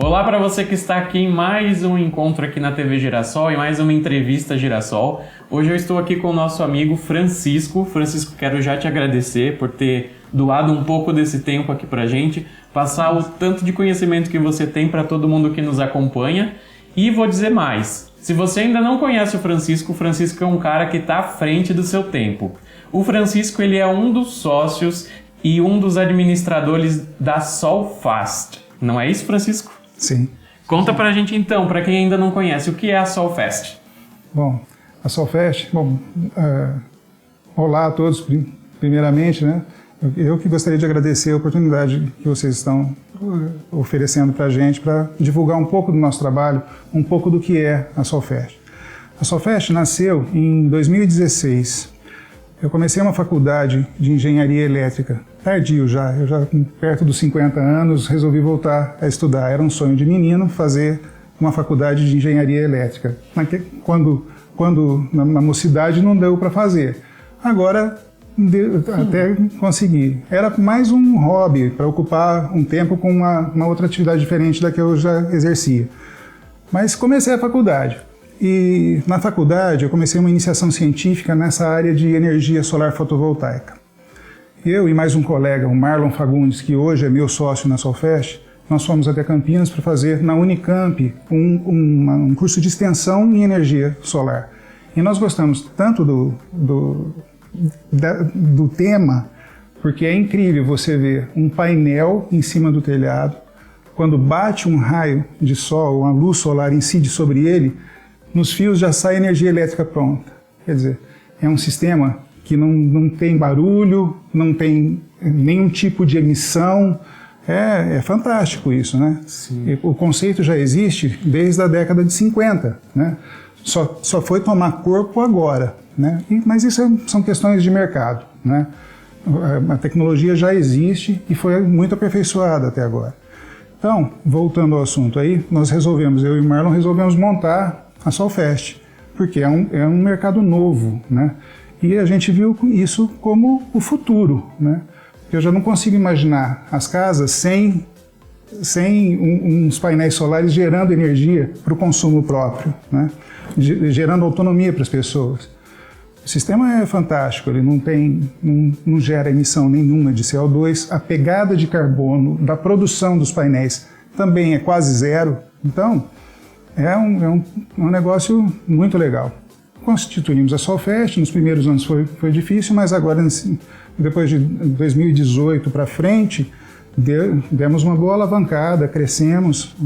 Olá para você que está aqui em mais um encontro aqui na TV Girassol e mais uma entrevista Girassol. Hoje eu estou aqui com o nosso amigo Francisco. Francisco, quero já te agradecer por ter doado um pouco desse tempo aqui pra gente, passar o tanto de conhecimento que você tem para todo mundo que nos acompanha. E vou dizer mais, se você ainda não conhece o Francisco é um cara que está à frente do seu tempo. O Francisco ele é um dos sócios e um dos administradores da Solfast. Não é isso, Francisco? Sim. Conta pra gente então, para quem ainda não conhece, o que é a Solfast? Bom, a Solfast, olá a todos, primeiramente, né? Eu que gostaria de agradecer a oportunidade que vocês estão oferecendo para a gente para divulgar um pouco do nosso trabalho, um pouco do que é a Solfast. A Solfast nasceu em 2016. Eu comecei uma faculdade de engenharia elétrica, tardio já, eu já perto dos 50 anos resolvi voltar a estudar. Era um sonho de menino fazer uma faculdade de engenharia elétrica. Quando na mocidade não deu para fazer. Agora até consegui. Era mais um hobby para ocupar um tempo com uma outra atividade diferente da que eu já exercia. Mas comecei a faculdade. E na faculdade eu comecei uma iniciação científica nessa área de energia solar fotovoltaica. Eu e mais um colega, o Marlon Fagundes, que hoje é meu sócio na Solfast, nós fomos até Campinas para fazer na Unicamp um curso de extensão em energia solar. E nós gostamos tanto do tema, porque é incrível você ver um painel em cima do telhado, quando bate um raio de sol, uma luz solar incide sobre ele, nos fios já sai energia elétrica pronta. Quer dizer, é um sistema que não tem barulho, não tem nenhum tipo de emissão. É fantástico isso, né? Sim. O conceito já existe desde a década de 50, né? Só foi tomar corpo agora, né? Mas isso são questões de mercado, né? A tecnologia já existe e foi muito aperfeiçoada até agora. Então, voltando ao assunto aí, eu e o Marlon resolvemos montar a Solfast, porque é um mercado novo, né? E a gente viu isso como o futuro, né? Eu já não consigo imaginar as casas sem uns painéis solares gerando energia para o consumo próprio, né? Gerando autonomia para as pessoas. O sistema é fantástico, ele não gera emissão nenhuma de CO2, a pegada de carbono da produção dos painéis também é quase zero, então é um negócio muito legal. Constituímos a Solfast, nos primeiros anos foi difícil, mas agora, depois de 2018 para frente, demos uma boa alavancada, crescemos,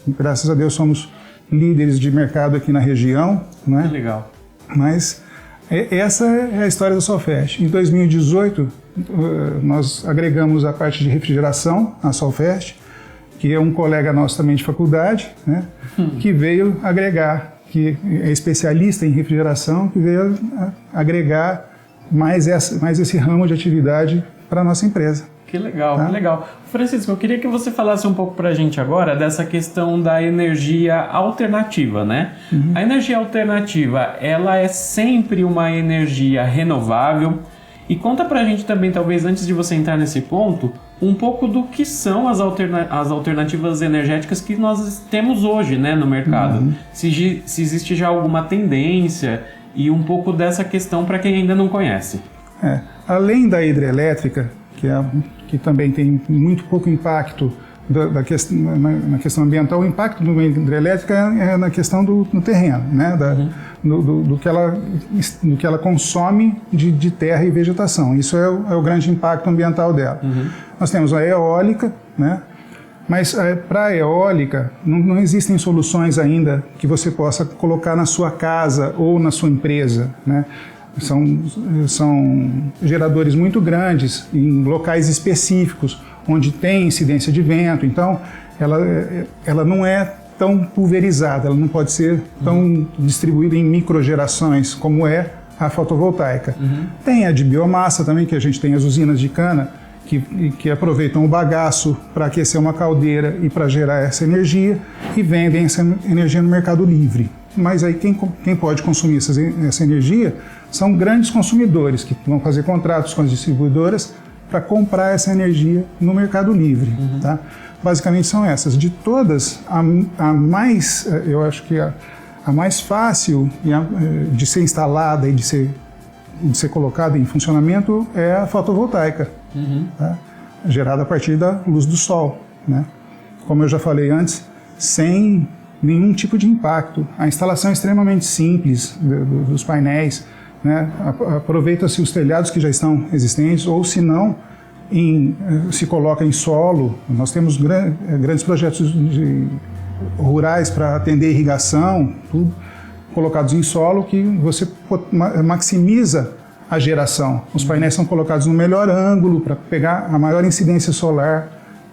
graças a Deus somos líderes de mercado aqui na região, né? Que legal. Mas essa é a história da Solfast. Em 2018, nós agregamos a parte de refrigeração à Solfast, que é um colega nosso também de faculdade, né? Que veio agregar, que é especialista em refrigeração, que veio agregar mais esse ramo de atividade para a nossa empresa. Que legal, tá? Que legal. Francisco, eu queria que você falasse um pouco para a gente agora dessa questão da energia alternativa, né? Uhum. A energia alternativa, ela é sempre uma energia renovável. E conta para a gente também, talvez antes de você entrar nesse ponto, um pouco do que são as alternativas energéticas que nós temos hoje, né, no mercado. Uhum. Se existe já alguma tendência e um pouco dessa questão para quem ainda não conhece. Além da hidrelétrica, que também tem muito pouco impacto na questão ambiental, o impacto da hidrelétrica é na questão do terreno, né? Do que ela consome de terra e vegetação. Isso é o grande impacto ambiental dela. Uhum. Nós temos a eólica, né? Mas para a eólica não existem soluções ainda que você possa colocar na sua casa ou na sua empresa, né? São geradores muito grandes em locais específicos onde tem incidência de vento, então ela não é tão pulverizada, ela não pode ser tão distribuída em microgerações como é a fotovoltaica. Uhum. Tem a de biomassa também, que a gente tem as usinas de cana que aproveitam o bagaço para aquecer uma caldeira e para gerar essa energia e vendem essa energia no mercado livre. Mas aí quem pode consumir essa energia são grandes consumidores que vão fazer contratos com as distribuidoras para comprar essa energia no Mercado Livre. Tá? Basicamente são essas. De todas, a mais, eu acho que a mais fácil de ser instalada e de ser colocada em funcionamento é a fotovoltaica, tá? Gerada a partir da luz do sol, né? Como eu já falei antes, sem nenhum tipo de impacto. A instalação é extremamente simples dos painéis, né? Aproveita-se os telhados que já estão existentes, ou se não, se coloca em solo. Nós temos grandes projetos rurais para atender irrigação, tudo colocados em solo, que você maximiza a geração. Os painéis são colocados no melhor ângulo para pegar a maior incidência solar.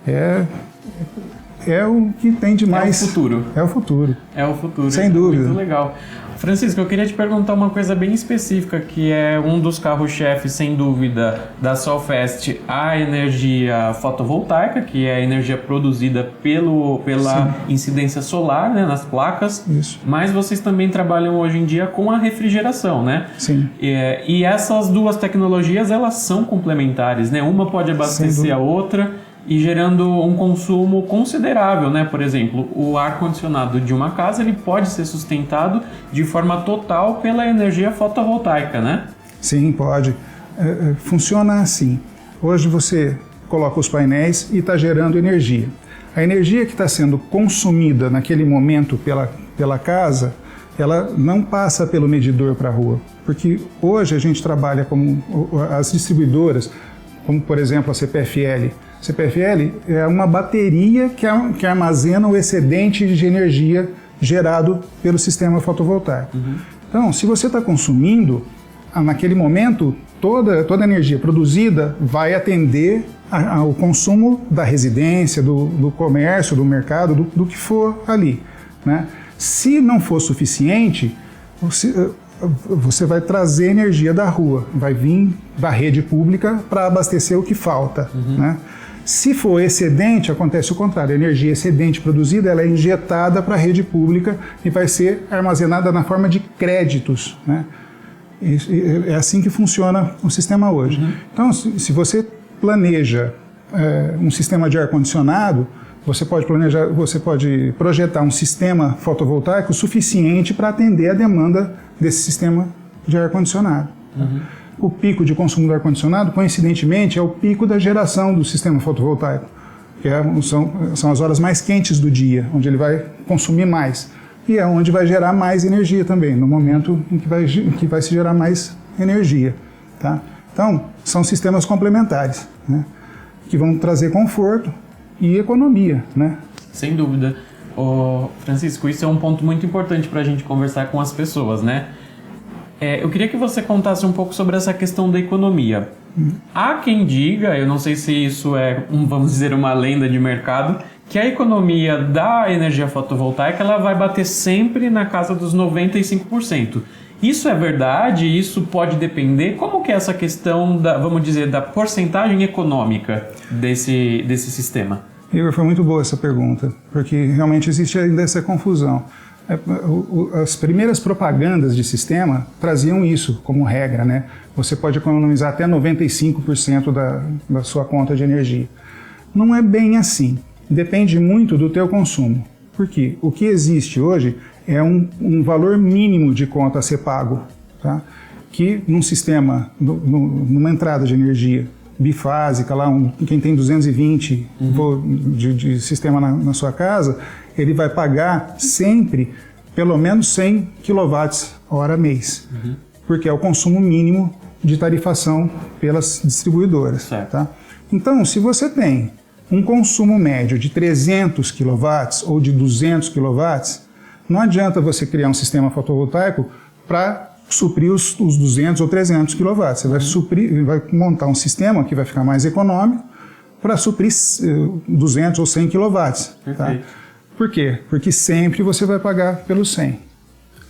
É o que tem de mais... É o futuro. É o futuro. É o futuro. Sem dúvida. Muito legal. Francisco, eu queria te perguntar uma coisa bem específica, que é um dos carros-chefes, sem dúvida, da Solfest, a energia fotovoltaica, que é a energia produzida pela incidência solar, né, nas placas. Isso. Mas vocês também trabalham hoje em dia com a refrigeração, né? Sim. E essas duas tecnologias, elas são complementares, né? Uma pode abastecer a outra, e gerando um consumo considerável, né? Por exemplo, o ar-condicionado de uma casa ele pode ser sustentado de forma total pela energia fotovoltaica, né? Sim, pode. Funciona assim. Hoje você coloca os painéis e está gerando energia. A energia que está sendo consumida naquele momento pela casa, ela não passa pelo medidor para a rua. Porque hoje a gente trabalha como as distribuidoras, como por exemplo a CPFL. CPFL é uma bateria que armazena o excedente de energia gerado pelo sistema fotovoltaico. Então, se você está consumindo, naquele momento, toda a energia produzida vai atender ao consumo da residência, do comércio, do mercado, do que for ali, né? Se não for suficiente, você vai trazer energia da rua, vai vir da rede pública para abastecer o que falta, né? Se for excedente, acontece o contrário. A energia excedente produzida ela é injetada para a rede pública e vai ser armazenada na forma de créditos, né? É assim que funciona o sistema hoje. Então, se você planeja um sistema de ar-condicionado, você pode projetar um sistema fotovoltaico suficiente para atender a demanda desse sistema de ar-condicionado. O pico de consumo do ar-condicionado, coincidentemente, é o pico da geração do sistema fotovoltaico, que são as horas mais quentes do dia, onde ele vai consumir mais. E é onde vai gerar mais energia também, no momento em que vai se gerar mais energia. Tá? Então, são sistemas complementares, né, que vão trazer conforto e economia, né? Sem dúvida. Francisco, isso é um ponto muito importante para a gente conversar com as pessoas, né? Eu queria que você contasse um pouco sobre essa questão da economia. Há quem diga, eu não sei se isso é, vamos dizer, uma lenda de mercado, que a economia da energia fotovoltaica ela vai bater sempre na casa dos 95%. Isso é verdade? Isso pode depender? Como que é essa questão vamos dizer, da porcentagem econômica desse sistema? Igor, foi muito boa essa pergunta, porque realmente existe ainda essa confusão. As primeiras propagandas de sistema traziam isso como regra, né? Você pode economizar até 95% da sua conta de energia. Não é bem assim. Depende muito do teu consumo. Porque o que existe hoje é um valor mínimo de conta a ser pago, tá? Que num sistema, numa entrada de energia bifásica, quem tem 220 de sistema na sua casa, ele vai pagar sempre pelo menos 100 kWh mês, porque é o consumo mínimo de tarifação pelas distribuidoras. Tá? Então, se você tem um consumo médio de 300 kW ou de 200 kW, não adianta você criar um sistema fotovoltaico para suprir os 200 ou 300 kW. Você vai montar um sistema que vai ficar mais econômico para suprir 200 ou 100 kW. Tá? Por quê? Porque sempre você vai pagar pelos 100.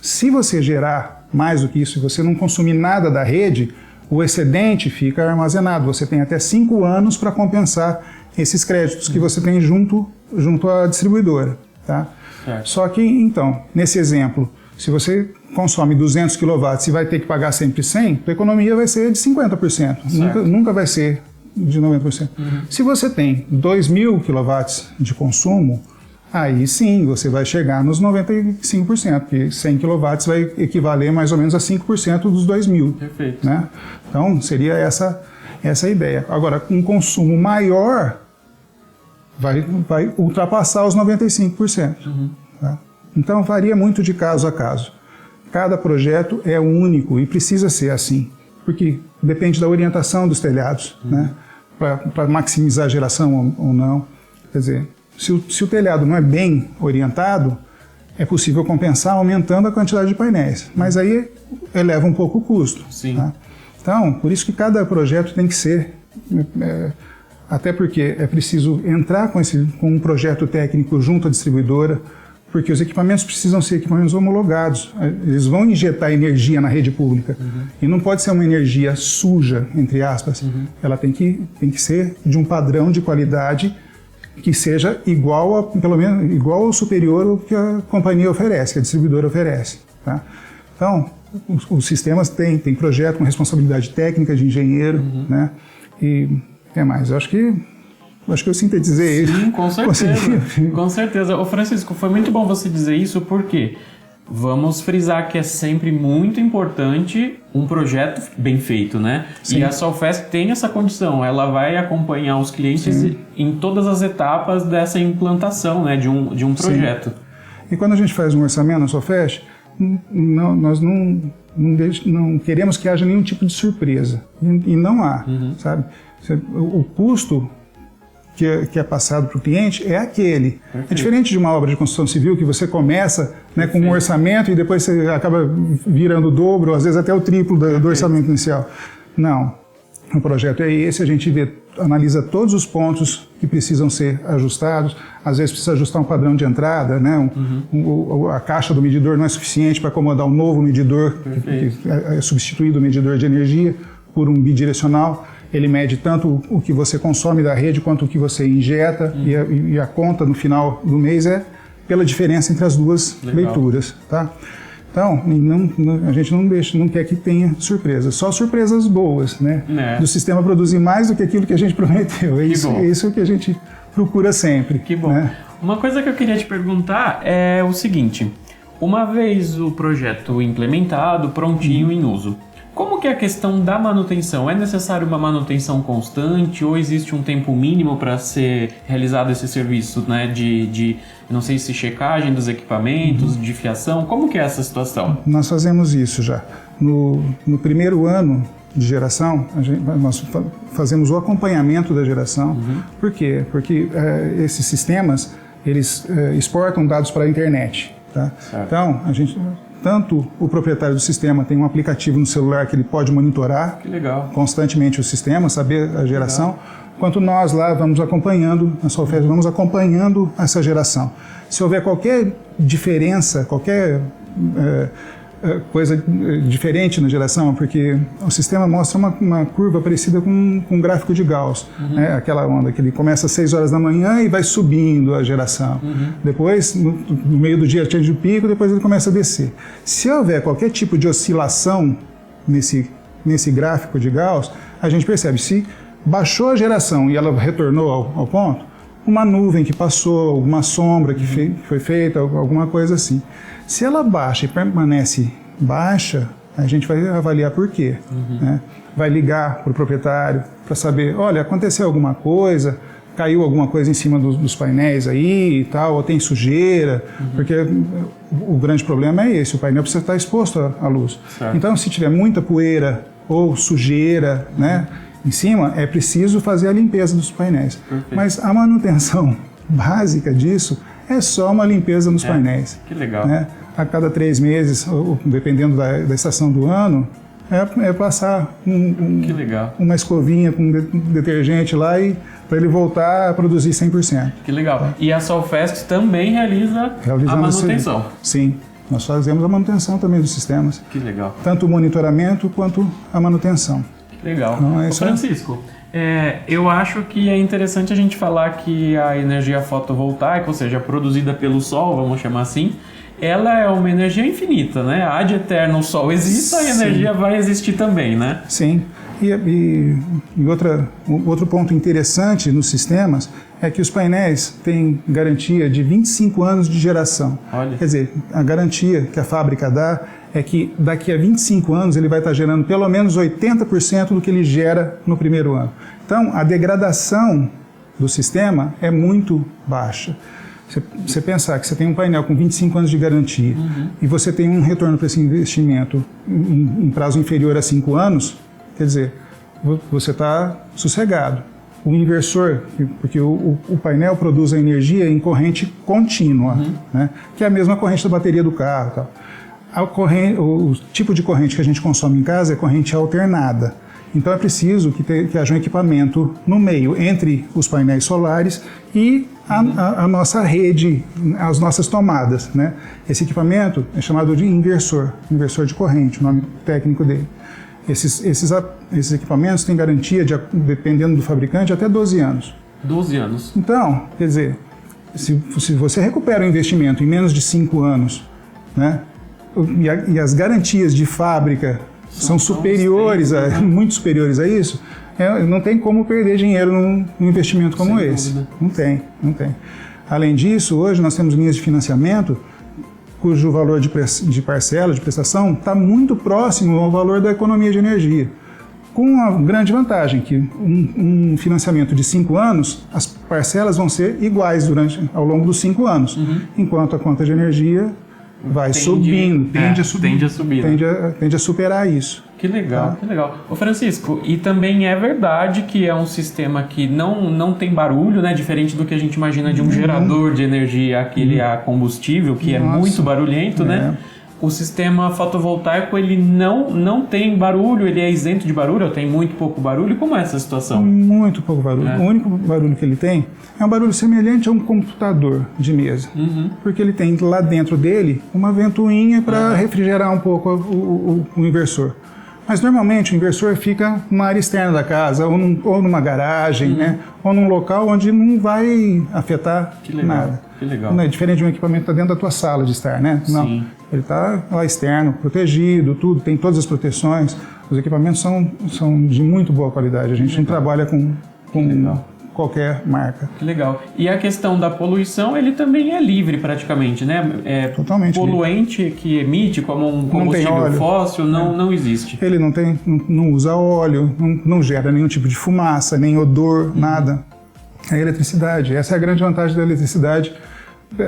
Se você gerar mais do que isso e você não consumir nada da rede, o excedente fica armazenado. Você tem até 5 anos para compensar esses créditos que você tem junto à distribuidora. Tá? Só que, então, nesse exemplo, se você consome 200 kW e vai ter que pagar sempre 100, a economia vai ser de 50%. Nunca vai ser de 90%. Se você tem 2.000 kW de consumo, aí sim você vai chegar nos 95%, porque 100 kW vai equivaler mais ou menos a 5% dos 2.000. Perfeito. Né? Então seria essa a ideia. Agora, com um consumo maior, vai ultrapassar os 95%. Tá? Então varia muito de caso a caso. Cada projeto é único e precisa ser assim, porque depende da orientação dos telhados, né? Para maximizar a geração ou não. Quer dizer, se o telhado não é bem orientado, é possível compensar aumentando a quantidade de painéis, mas aí eleva um pouco o custo. Sim. Tá? Então, por isso que cada projeto tem que ser, até porque é preciso entrar com um projeto técnico junto à distribuidora, porque os equipamentos precisam ser equipamentos homologados. Eles vão injetar energia na rede pública. E não pode ser uma energia suja, entre aspas. Ela tem que ser de um padrão de qualidade que seja pelo menos igual ou superior ao que a companhia oferece, que a distribuidora oferece. Tá? Então, os sistemas têm projeto com responsabilidade técnica de engenheiro, né? E o que mais? Eu acho que eu sintetizei isso. Sim, com certeza. Com certeza. Ô Francisco, foi muito bom você dizer isso, porque vamos frisar que é sempre muito importante um projeto bem feito, né? Sim. E a Solfesc tem essa condição, ela vai acompanhar os clientes em todas as etapas dessa implantação, né, de um projeto. Sim. E quando a gente faz um orçamento na Solfesc, nós não queremos que haja nenhum tipo de surpresa. E não há, sabe? O custo que é passado para o cliente é aquele. Perfeito. É diferente de uma obra de construção civil que você começa, né, com um orçamento e depois você acaba virando o dobro, ou às vezes até o triplo do orçamento inicial. Não. O projeto é esse, a gente analisa todos os pontos que precisam ser ajustados. Às vezes precisa ajustar um padrão de entrada, né? A caixa do medidor não é suficiente para acomodar um novo medidor, que é substituído o medidor de energia por um bidirecional. Ele mede tanto o que você consome da rede quanto o que você injeta, e a conta no final do mês é pela diferença entre as duas leituras. Tá? Então, a gente não quer que tenha surpresas, só surpresas boas, né? Do sistema produzir mais do que aquilo que a gente prometeu. É isso que a gente procura sempre. Que bom. Né? Uma coisa que eu queria te perguntar é o seguinte: uma vez o projeto implementado, prontinho, em uso, como que é a questão da manutenção? É necessário uma manutenção constante ou existe um tempo mínimo para ser realizado esse serviço, né, de não sei se checagem dos equipamentos, de fiação? Como que é essa situação? Nós fazemos isso já. No primeiro ano de geração, nós fazemos o acompanhamento da geração. Por quê? Porque esses sistemas, eles exportam dados para a internet. Tá? Então, tanto o proprietário do sistema tem um aplicativo no celular que ele pode monitorar constantemente o sistema, saber a geração, quanto nós lá vamos acompanhando, na Solfesc vamos acompanhando essa geração. Se houver qualquer diferença, qualquer coisa diferente na geração, porque o sistema mostra uma curva parecida com um gráfico de Gauss, né? Aquela onda que ele começa às 6 horas da manhã e vai subindo a geração. Depois, no meio do dia, atinge o pico, depois ele começa a descer. Se houver qualquer tipo de oscilação nesse gráfico de Gauss, a gente percebe se baixou a geração e ela retornou ao ponto, uma nuvem que passou, alguma sombra que foi feita, alguma coisa assim. Se ela baixa e permanece baixa, a gente vai avaliar por quê. Né? Vai ligar para o proprietário para saber, olha, aconteceu alguma coisa, caiu alguma coisa em cima dos painéis aí e tal, ou tem sujeira, porque o grande problema é esse, o painel precisa estar exposto à luz. Certo. Então, se tiver muita poeira ou sujeira, né, em cima, é preciso fazer a limpeza dos painéis. Perfeito. Mas a manutenção básica disso é só uma limpeza nos painéis. Que legal. Né? A cada 3 meses, ou dependendo da estação do ano, é passar uma escovinha com detergente lá e para ele voltar a produzir 100%. Que legal. Tá? E a Solfesc também realiza a manutenção? Sim. Nós fazemos a manutenção também dos sistemas. Que legal. Tanto o monitoramento quanto a manutenção. Legal. Então, Francisco, Eu acho que é interessante a gente falar que a energia fotovoltaica, ou seja, produzida pelo sol, vamos chamar assim, ela é uma energia infinita, né? Ad eterno o sol existe, a energia vai existir também, né? Sim. E outro ponto interessante nos sistemas é que os painéis têm garantia de 25 anos de geração. Olha. Quer dizer, a garantia que a fábrica dá é que daqui a 25 anos ele vai estar gerando pelo menos 80% do que ele gera no primeiro ano. Então, a degradação do sistema é muito baixa. Você pensar que você tem um painel com 25 anos de garantia e você tem um retorno para esse investimento em prazo inferior a 5 anos, quer dizer, você está sossegado. O inversor, porque o painel produz a energia em corrente contínua, né, que é a mesma corrente da bateria do carro. Tal. O tipo de corrente que a gente consome em casa é corrente alternada. Então é preciso que haja um equipamento no meio, entre os painéis solares e a nossa rede, as nossas tomadas, né? Esse equipamento é chamado de inversor de corrente, o nome técnico dele. Esses equipamentos têm garantia, dependendo do fabricante, até 12 anos. 12 anos. Então, quer dizer, se você recupera o investimento em menos de 5 anos, né? E as garantias de fábrica são superiores, muito superiores a isso, não tem como perder dinheiro num investimento como esse. Não tem. Além disso, hoje nós temos linhas de financiamento cujo valor de parcela, de prestação, está muito próximo ao valor da economia de energia. Com a grande vantagem que um financiamento de 5 anos, as parcelas vão ser iguais ao longo dos 5 anos, enquanto a conta de energia vai subindo, tende a subir, tende a superar isso. Que legal, que legal. Ô Francisco, e também é verdade que é um sistema que não tem barulho, né? Diferente do que a gente imagina de um gerador de energia, aquele a combustível, que é muito barulhento, né? O sistema fotovoltaico, ele não tem barulho, ele é isento de barulho, ou tem muito pouco barulho? Como é essa situação? Muito pouco barulho. O único barulho que ele tem é um barulho semelhante a um computador de mesa. Porque ele tem lá dentro dele uma ventoinha para refrigerar um pouco o inversor. Mas normalmente o inversor fica numa área externa da casa, ou numa garagem, né? Ou num local onde não vai afetar nada. Que legal. Não é diferente de um equipamento que está dentro da tua sala de estar, né? Não, ele está lá externo, protegido, tudo, tem todas as proteções. Os equipamentos são de muito boa qualidade. A gente não trabalha com qualquer marca. Que legal. E a questão da poluição, ele também é livre praticamente, né? Totalmente poluente livre. Que emite como um combustível fóssil, não existe. Ele não usa óleo, não gera nenhum tipo de fumaça, nem odor, nada. É eletricidade. Essa é a grande vantagem da eletricidade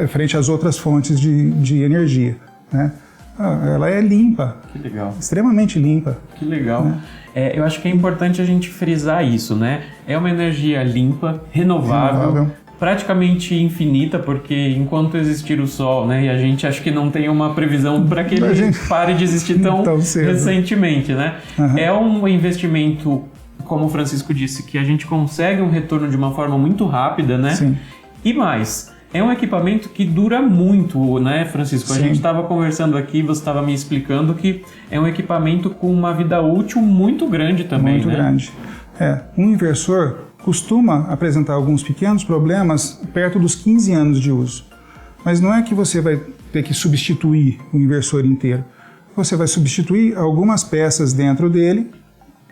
frente às outras fontes de energia, né? Ela é limpa. Que legal. Extremamente limpa. Que legal. Eu acho que é importante a gente frisar isso, né? É uma energia limpa, renovável, praticamente infinita, porque enquanto existir o Sol, né? E a gente acho que não tem uma previsão para que ele pare de existir tão recentemente, né? É um investimento, como o Francisco disse, que a gente consegue um retorno de uma forma muito rápida, né? Sim. E mais, é um equipamento que dura muito, né, Francisco? A gente estava conversando aqui, você estava me explicando que é um equipamento com uma vida útil muito grande também, muito grande. Um inversor costuma apresentar alguns pequenos problemas perto dos 15 anos de uso. Mas não é que você vai ter que substituir o inversor inteiro. Você vai substituir algumas peças dentro dele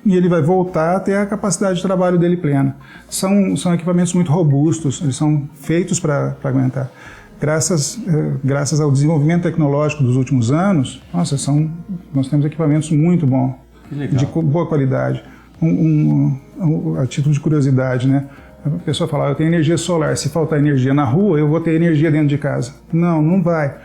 e ele vai voltar a ter a capacidade de trabalho dele plena. São equipamentos muito robustos, eles são feitos para aguentar. Graças ao desenvolvimento tecnológico dos últimos anos, nós temos equipamentos muito bons, de boa qualidade. A título de curiosidade, né? A pessoa fala, eu tenho energia solar, se faltar energia na rua, eu vou ter energia dentro de casa. Não vai.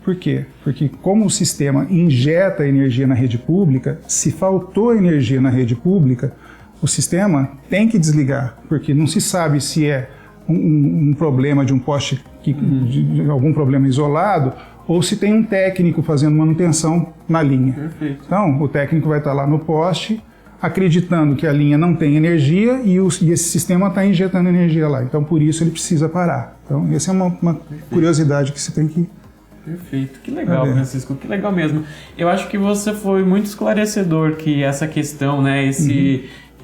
Por quê? Porque como o sistema injeta energia na rede pública, se faltou energia na rede pública, o sistema tem que desligar, porque não se sabe se é um problema de um poste, de algum problema isolado, ou se tem um técnico fazendo manutenção na linha. Perfeito. Então, o técnico vai estar lá no poste, acreditando que a linha não tem energia e esse sistema está injetando energia lá. Então, por isso, ele precisa parar. Então, essa é uma curiosidade que você tem que... Perfeito, que legal, Francisco, que legal mesmo. Eu acho que você foi muito esclarecedor que essa questão, né,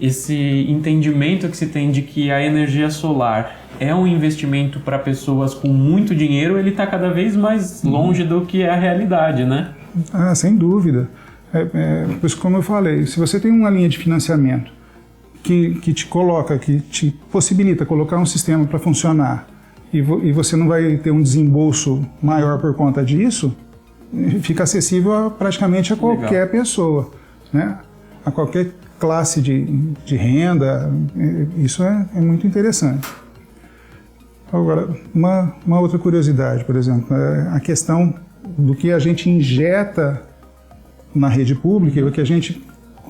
esse entendimento que se tem de que a energia solar é um investimento para pessoas com muito dinheiro, ele está cada vez mais longe do que é a realidade, né? Ah, sem dúvida. Pois como eu falei, se você tem uma linha de financiamento que te possibilita colocar um sistema para funcionar e você não vai ter um desembolso maior por conta disso, fica acessível praticamente a qualquer pessoa, né? A qualquer classe de renda. Isso é muito interessante. Agora, uma outra curiosidade, por exemplo, é a questão do que a gente injeta na rede pública e o que a gente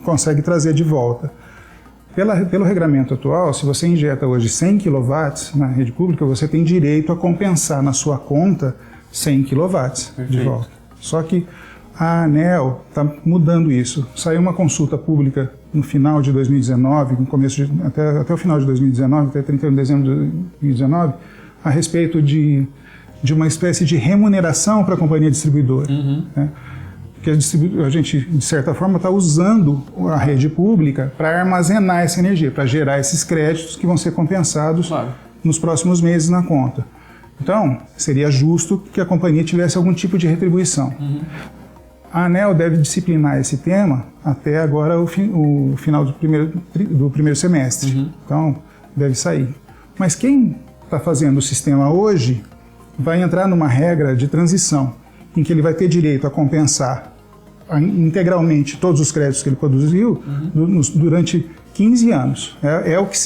consegue trazer de volta. Pelo regramento atual, se você injeta hoje 100 kW na rede pública, você tem direito a compensar na sua conta 100 kW de volta. Só que a ANEEL está mudando isso. Saiu uma consulta pública no final de 2019, até o final de 2019, até 31 de dezembro de 2019, a respeito de uma espécie de remuneração para a companhia distribuidora. Né? Que a gente, de certa forma, está usando a rede pública para armazenar essa energia, para gerar esses créditos que vão ser compensados nos próximos meses na conta. Então, seria justo que a companhia tivesse algum tipo de retribuição. A ANEEL deve disciplinar esse tema até agora o final do primeiro semestre. Então, deve sair. Mas quem está fazendo o sistema hoje vai entrar numa regra de transição, em que ele vai ter direito a compensar integralmente todos os créditos que ele produziu durante 15 anos. É o que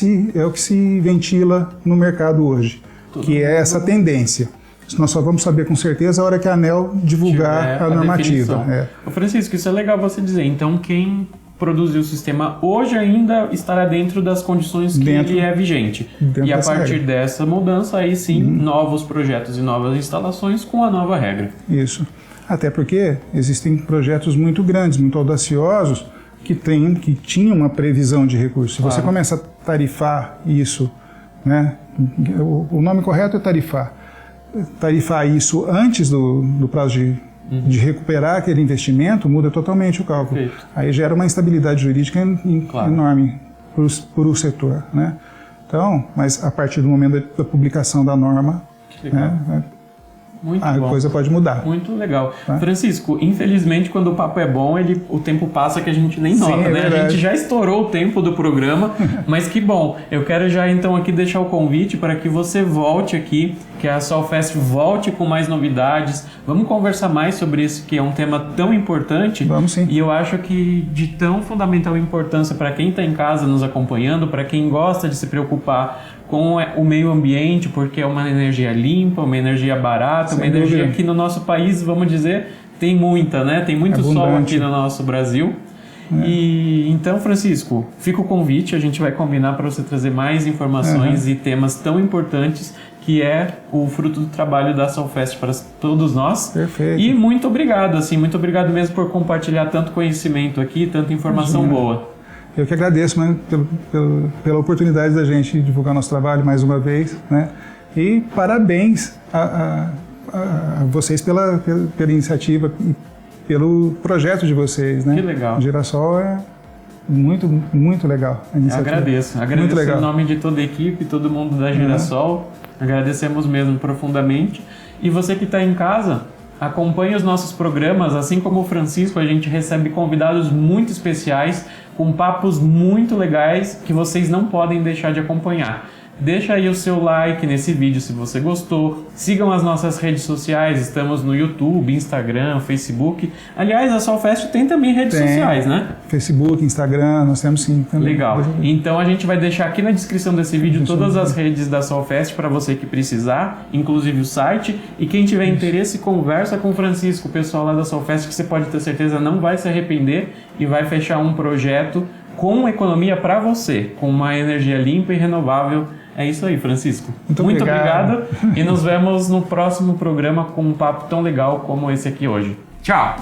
se ventila no mercado hoje, que é essa tendência. Nós só vamos saber com certeza a hora que a ANEEL divulgar a normativa. Francisco, isso é legal você dizer. Então, quem produzir o sistema hoje ainda estará dentro das condições que ele é vigente. E a partir dessa mudança, aí sim, novos projetos e novas instalações com a nova regra. Isso. Até porque existem projetos muito grandes, muito audaciosos, que tinham uma previsão de recursos. Se você começa a tarifar isso, né, o nome correto é tarifar isso antes do prazo de recuperar aquele investimento, muda totalmente o cálculo. Perfeito. Aí gera uma instabilidade jurídica enorme para o setor, né? Então, mas a partir do momento da publicação da norma, né, a coisa pode mudar. Muito legal. Francisco, infelizmente, quando o papo é bom, o tempo passa que a gente nem nota, né? A gente já estourou o tempo do programa, mas que bom. Eu quero já então aqui deixar o convite para que você volte aqui, que a Solfest volte com mais novidades. Vamos conversar mais sobre isso, que é um tema tão importante. Vamos sim. E eu acho que de tão fundamental importância para quem está em casa nos acompanhando, para quem gosta de se preocupar com o meio ambiente, porque é uma energia limpa, uma energia barata, uma energia que no nosso país, vamos dizer, tem muita, né? Tem muito sol aqui no nosso Brasil. E então, Francisco, fica o convite, a gente vai combinar para você trazer mais informações e temas tão importantes que é o fruto do trabalho da Solfest para todos nós. Perfeito. E muito obrigado, muito obrigado mesmo por compartilhar tanto conhecimento aqui, tanta informação boa. Eu que agradeço, né, pela oportunidade da gente divulgar nosso trabalho mais uma vez, né? E parabéns a vocês pela iniciativa e pelo projeto de vocês, né? Que legal. Girassol é muito, muito legal a iniciativa. Agradeço em nome de toda a equipe, todo mundo da Girassol. Agradecemos mesmo profundamente. E você que está em casa, acompanhe os nossos programas, assim como o Francisco, a gente recebe convidados muito especiais, com papos muito legais que vocês não podem deixar de acompanhar. Deixa aí o seu like nesse vídeo se você gostou. Sigam as nossas redes sociais, estamos no YouTube, Instagram, Facebook. Aliás, a Solfest tem também redes sociais, né? Facebook, Instagram, nós temos sim também. Legal. Então a gente vai deixar aqui na descrição desse vídeo todas as redes da Solfest para você que precisar, inclusive o site. E quem tiver interesse, conversa com o Francisco, o pessoal lá da Solfest, que você pode ter certeza não vai se arrepender e vai fechar um projeto com economia para você, com uma energia limpa e renovável. É isso aí, Francisco. Muito obrigado. E nos vemos no próximo programa com um papo tão legal como esse aqui hoje. Tchau!